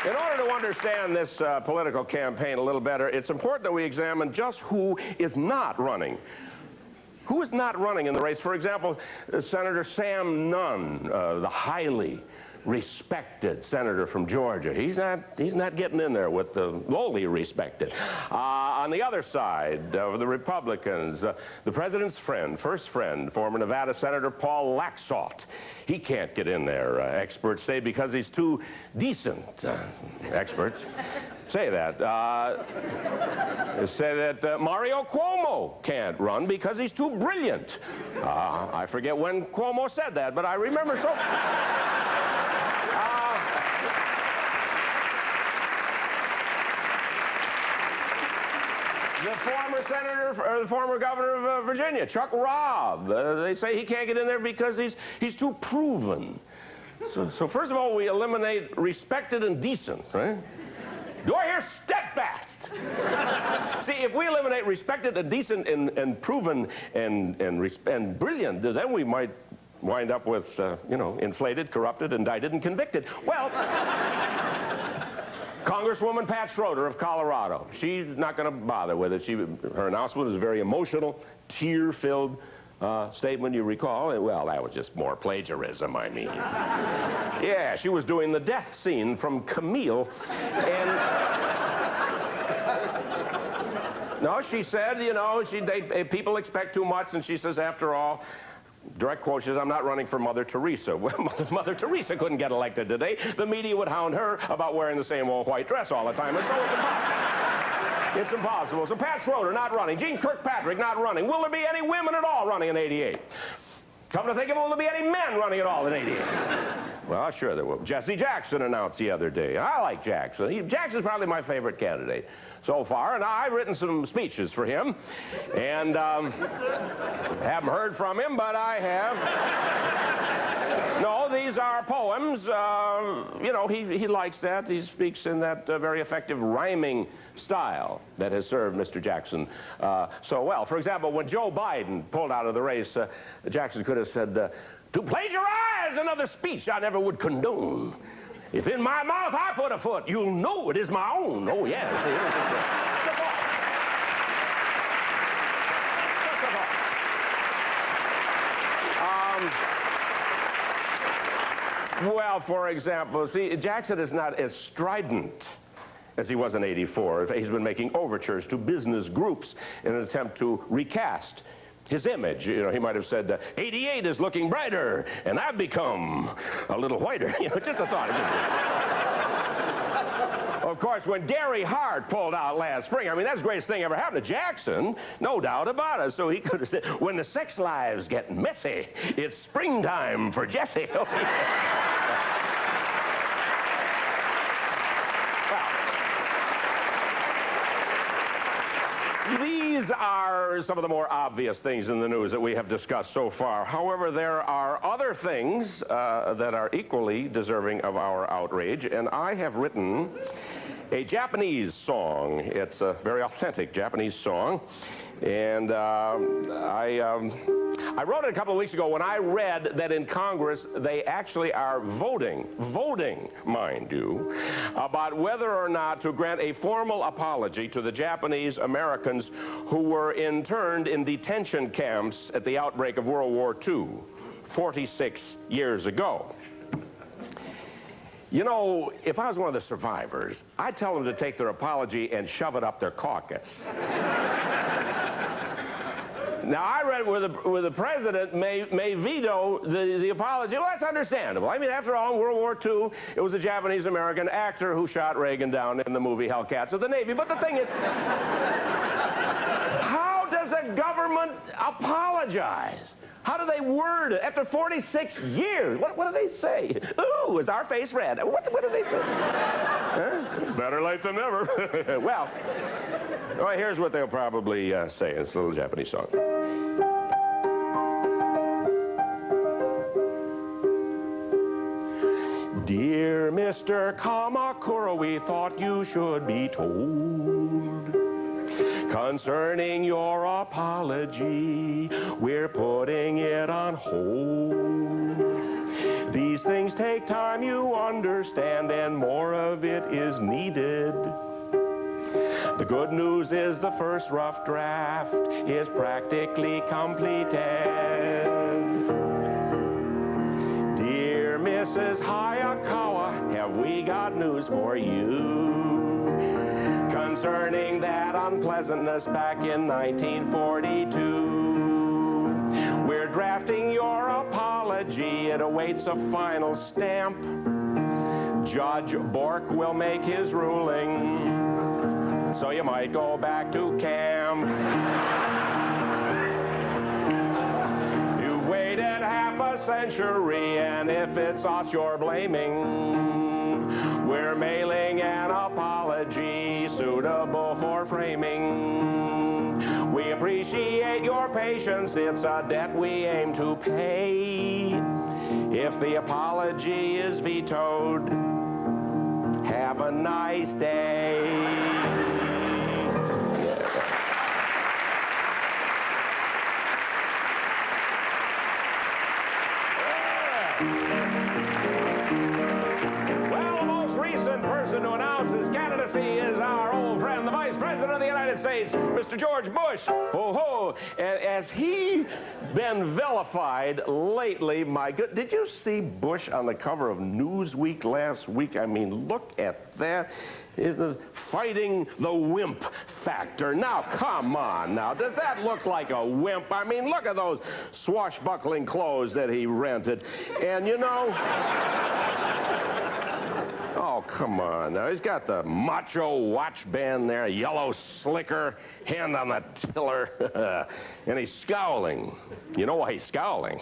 In order to understand this political campaign a little better, it's important that we examine just who is not running. Who is not running in the race? For example, Senator Sam Nunn, the highly respected senator from Georgia. He's not getting in there with the lowly respected. On the other side of the Republicans, the president's friend, first friend, former Nevada Senator Paul Laxalt. He can't get in there, experts say, because he's too decent. Experts say that. Say that Mario Cuomo can't run because he's too brilliant. I forget when Cuomo said that, but I remember so... The former senator, or the former governor of Virginia, Chuck Robb, they say he can't get in there because he's too proven. So first of all, we eliminate respected and decent, right? Do I hear steadfast? See, if we eliminate respected and decent and proven and brilliant, then we might wind up with, you know, inflated, corrupted, indicted, and convicted. Well... Congresswoman Pat Schroeder of Colorado, she's not going to bother with it. Her announcement was a very emotional, tear-filled statement, you recall. Well, that was just more plagiarism, I mean. Yeah, she was doing the death scene from Camille, and... No, she said, you know, people expect too much, and she says, after all, direct quote, she says, I'm not running for Mother Teresa. Well, Mother Teresa couldn't get elected today. The media would hound her about wearing the same old white dress all the time, and so it's impossible. It's impossible. So Pat Schroeder not running. Jean Kirkpatrick not running. Will there be any women at all running in '88? Come to think of it, will there be any men running at all in '88? Well, sure there will. Jesse Jackson announced the other day. I like Jackson. Jackson's probably my favorite candidate so far, and I've written some speeches for him, and haven't heard from him, but I have. No, these are poems. You know, he likes that. He speaks in that very effective rhyming style that has served Mr. Jackson so well. For example, when Joe Biden pulled out of the race, Jackson could have said, to plagiarize another speech I never would condone. If in my mouth I put a foot, you'll know it is my own. Oh, yeah. See, well, for example, see, Jackson is not as strident as he was in '84. He's been making overtures to business groups in an attempt to recast his image. You know, he might have said, '88 is looking brighter, and I've become a little whiter. You know, just a thought. Of course, when Gary Hart pulled out last spring, I mean, that's the greatest thing ever happened to Jackson, no doubt about it. So he could have said, when the sex lives get messy, it's springtime for Jesse. Oh, yeah. These are some of the more obvious things in the news that we have discussed so far. However, there are other things that are equally deserving of our outrage, and I have written a Japanese song. It's a very authentic Japanese song, and I wrote it a couple of weeks ago when I read that in Congress they actually are voting, mind you, about whether or not to grant a formal apology to the Japanese Americans who were interned in detention camps at the outbreak of World War II 46 years ago. You know, if I was one of the survivors, I'd tell them to take their apology and shove it up their caucus. Now, I read where the president may veto the apology. Well, that's understandable. I mean, after all, in World War II, it was a Japanese-American actor who shot Reagan down in the movie Hellcats of the Navy. But the thing is, how does a government apologize? How do they word it? After 46 years, what do they say? Ooh, is our face red? What do they say? Huh? Better late than never. Well, here's what they'll probably say. It's a little Japanese song. Dear Mr. Kamakura, we thought you should be told concerning your apology, we're putting it on hold. These things take time, you understand, and more of it is needed. The good news is the first rough draft is practically completed. Dear Mrs. Hayakawa, have we got news for you concerning that unpleasantness back in 1942? We're drafting your apology. It awaits a final stamp. Judge Bork will make his ruling, so you might go back to camp. You've waited half a century, and if it's us you're blaming, we're mailing an apology suitable for framing. We appreciate your patience, it's a debt we aim to pay. If the apology is vetoed, have a nice day. Well, the most recent person to announce his candidacy is our old friend, the Vice President of the United States, Mr. George Bush. Ho-ho. Has he been vilified lately? My good, did you see Bush on the cover of Newsweek last week? I mean, look at that. Is fighting the wimp factor. Now, come on now. Does that look like a wimp? I mean, look at those swashbuckling clothes that he rented. And, you know... Oh, come on. Now, he's got the macho watch band there, yellow slicker, hand on the tiller, and he's scowling. You know why he's scowling?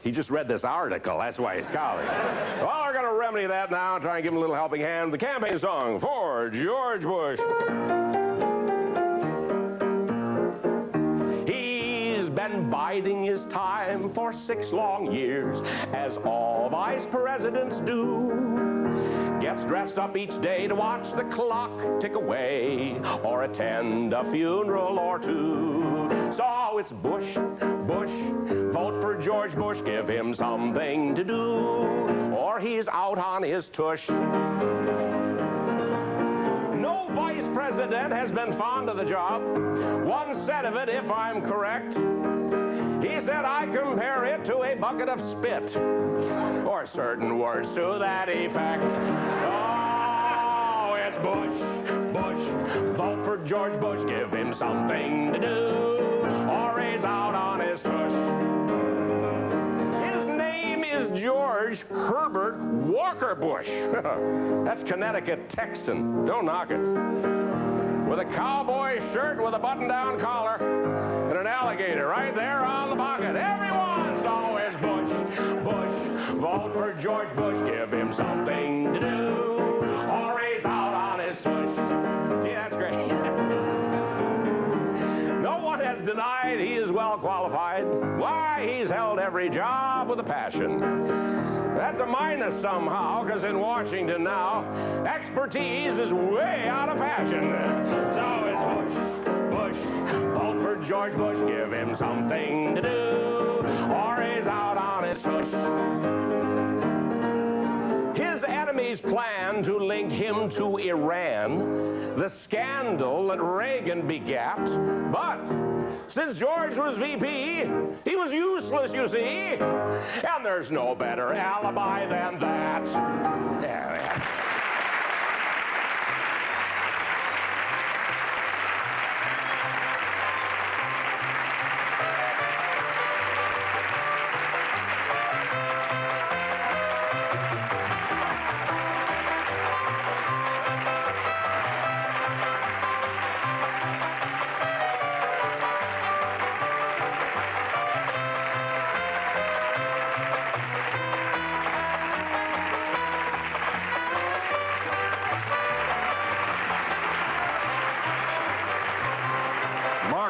He just read this article. That's why he's scowling. Well, we're going to remedy that now, try and give him a little helping hand. The campaign song for George Bush. He's been biding his time for 6 long years, as all vice presidents do. Gets dressed up each day to watch the clock tick away, or attend a funeral or two. So it's Bush, Bush, vote for George Bush, give him something to do, or he's out on his tush. No vice president has been fond of the job. One said of it, if I'm correct, he said, I compare it to a bucket of spit, or certain words to that effect. Oh, it's Bush, Bush, vote for George Bush, give him something to do, or he's out on his tush. His name is George Herbert Walker Bush. That's Connecticut Texan. Don't knock it. With a cowboy shirt with a button-down collar and an alligator right there on the pocket. Everyone, so it's Bush, Bush, vote for George Bush, give him something to do, or he's out on his tush. Gee, that's great. No one has denied he is well qualified. Why, he's held every job with a passion. That's a minus somehow, because in Washington now, expertise is way out of fashion. So it's Bush, Bush, vote for George Bush, give him something to do, or he's out on his tush. His enemies plan to link him to Iran, the scandal that Reagan begat, but since George was VP, he was useless, you see. And there's no better alibi than that. Yeah.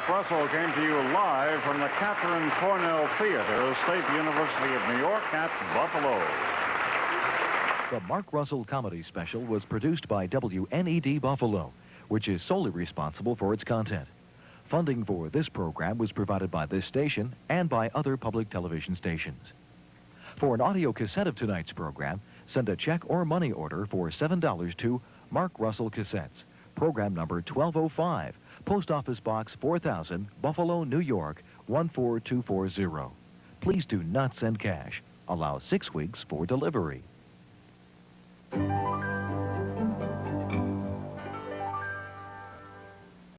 Russell came to you live from the Catherine Cornell Theater, State University of New York at Buffalo. The Mark Russell Comedy Special was produced by WNED Buffalo, which is solely responsible for its content. Funding for this program was provided by this station and by other public television stations. For an audio cassette of tonight's program, send a check or money order for $7 to Mark Russell Cassettes, program number 1205, Post Office Box 4000, Buffalo, New York, 14240. Please do not send cash. Allow 6 weeks for delivery.